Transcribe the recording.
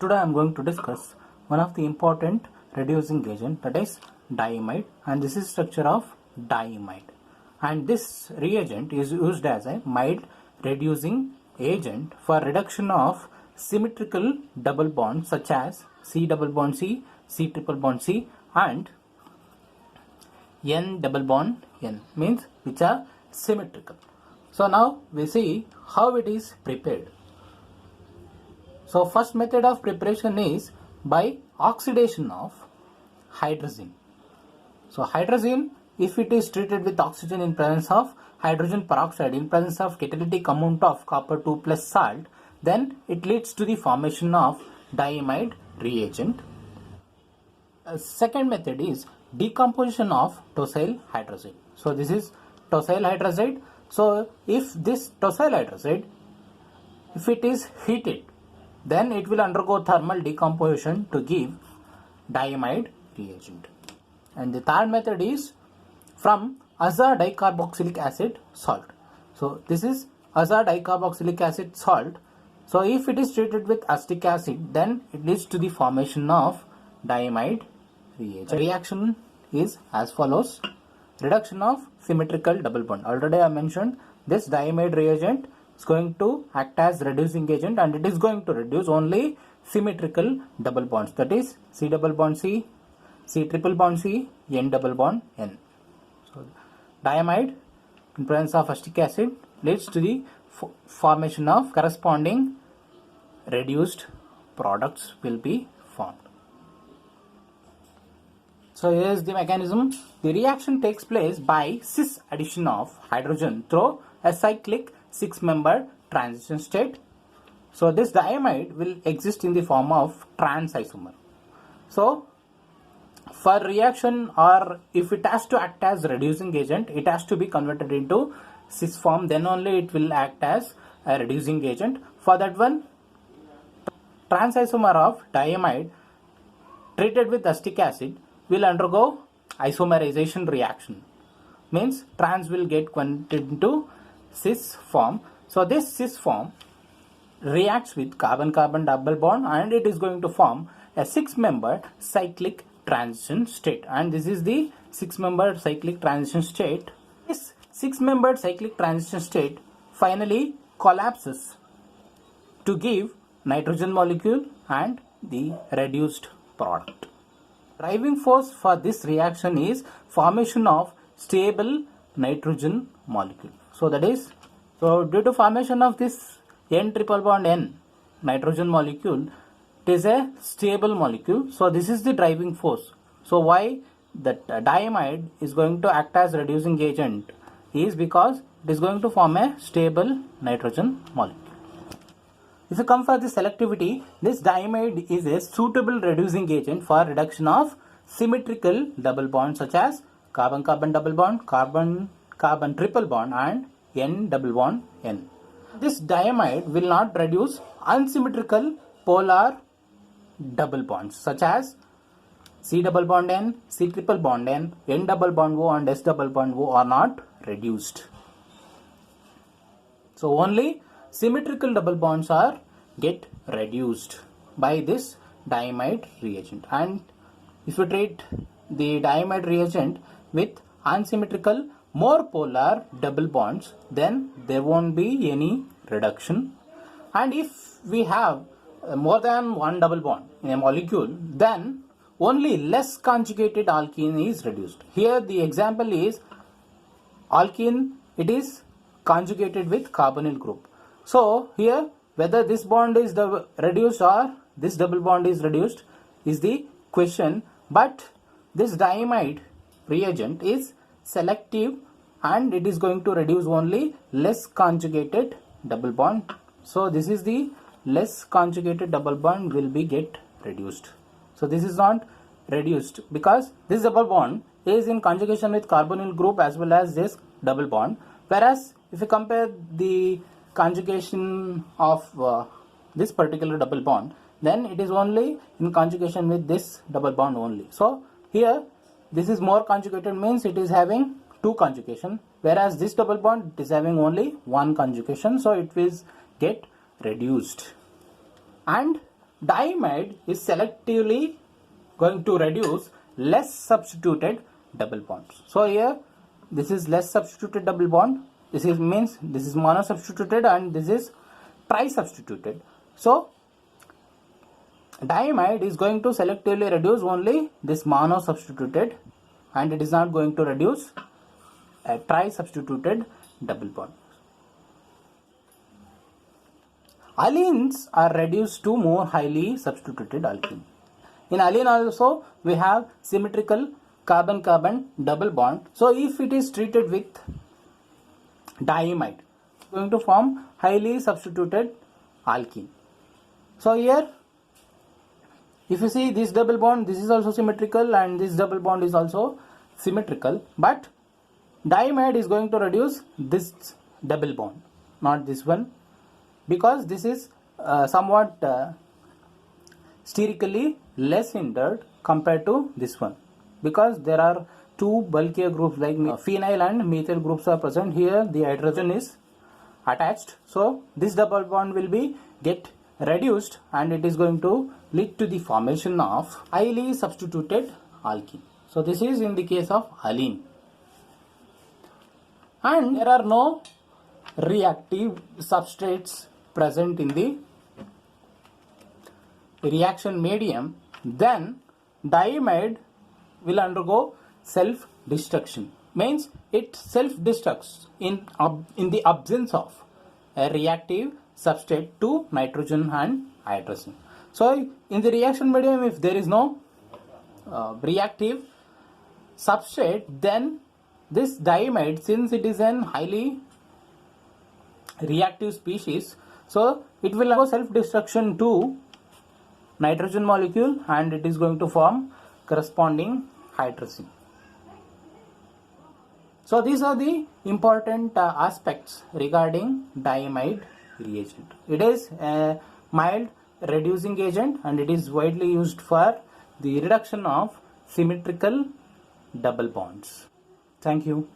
Today I am going to discuss one of the important reducing agent, that is diamide, and this is structure of diamide. And this reagent is used as a mild reducing agent for reduction of symmetrical double bonds such as C double bond C, C triple bond C, and N double bond N, means which are symmetrical. So now we see how it is prepared. So first method of preparation is by oxidation of hydrazine. So hydrazine, if it is treated with oxygen in presence of hydrogen peroxide in presence of catalytic amount of copper 2 plus salt, then it leads to the formation of diamide reagent. Second method is decomposition of tosyl hydrazide. So this is tosyl hydrazide. So if this tosyl hydrazide, if it is heated, then it will undergo thermal decomposition to give diamide reagent. And the third method is from aza dicarboxylic acid salt. So this is aza dicarboxylic acid salt. So if it is treated with acetic acid, then it leads to the formation of diamide reagent. The reaction is as follows: reduction of symmetrical double bond. Already I mentioned this diamide reagent is going to act as reducing agent, and it is going to reduce only symmetrical double bonds, that is C double bond C, C triple bond C, N double bond N. So diamide in presence of acetic acid leads to the formation of corresponding reduced products will be formed. So here is the mechanism. The reaction takes place by cis addition of hydrogen through a cyclic 6-member transition state. So this diamide will exist in the form of trans isomer. So for reaction, or if it has to act as reducing agent, it has to be converted into cis form, then only it will act as a reducing agent. For that one, trans isomer of diamide treated with acetic acid will undergo isomerization reaction, means trans will get converted into cis form. So this cis form reacts with carbon-carbon double bond, and it is going to form a 6-member cyclic transition state, and this is the 6-member cyclic transition state. This 6-membered cyclic transition state finally collapses to give nitrogen molecule and the reduced product. Driving force for this reaction is formation of stable nitrogen molecule. So that is, so due to formation of this N triple bond N nitrogen molecule, it is a stable molecule. So this is the driving force. So why that diamide is going to act as reducing agent is because it is going to form a stable nitrogen molecule. If you come for the selectivity, this diamide is a suitable reducing agent for reduction of symmetrical double bonds such as carbon-carbon double bond, carbon-carbon triple bond, and N double bond N. This diamide will not reduce unsymmetrical polar double bonds such as C double bond N, C triple bond N, N double bond O, and S double bond O are not reduced. So only symmetrical double bonds are get reduced by this diamide reagent. And if you treat the diamide reagent with unsymmetrical more polar double bonds, then there won't be any reduction. And if we have more than one double bond in a molecule, then only less conjugated alkene is reduced. Here the example is alkene, it is conjugated with carbonyl group. So here whether this bond is reduced or this double bond is reduced is the question, but this diamide reagent is selective and it is going to reduce only less conjugated double bond. So this is the less conjugated double bond will be get reduced. So this is not reduced because this double bond is in conjugation with carbonyl group as well as this double bond, whereas if you compare the conjugation of this particular double bond, then it is only in conjugation with this double bond only. So here this is more conjugated, means it is having 2 conjugation, whereas this double bond is having only 1 conjugation, so it will get reduced. And diamide is selectively going to reduce less substituted double bonds. So here this is less substituted double bond, this is means this is mono substituted and this is tri substituted. So diamide is going to selectively reduce only this mono substituted and it is not going to reduce a tri substituted double bond. Allenes are reduced to more highly substituted alkene. In allene also we have symmetrical carbon-carbon double bond. So if it is treated with diamide, it's going to form highly substituted alkene. So here if you see this double bond, this is also symmetrical and this double bond is also symmetrical, but diamide is going to reduce this double bond, not this one, because this is somewhat sterically less hindered compared to this one, because there are two bulkier groups like phenyl and methyl groups are present. Here the hydrogen is attached, so this double bond will be get reduced and it is going to lead to the formation of highly substituted alkene. So this is in the case of allene. And there are no reactive substrates present in the reaction medium, then diamide will undergo self-destruction. Means it self-destructs in the absence of a reactive substrate to nitrogen and hydrogen. So in the reaction medium, if there is no reactive substrate, then this diamide, since it is an highly reactive species, so it will have self-destruction to nitrogen molecule and it is going to form corresponding hydrogen. So these are the important aspects regarding diamide reagent. It is a mild reducing agent and it is widely used for the reduction of symmetrical double bonds. Thank you.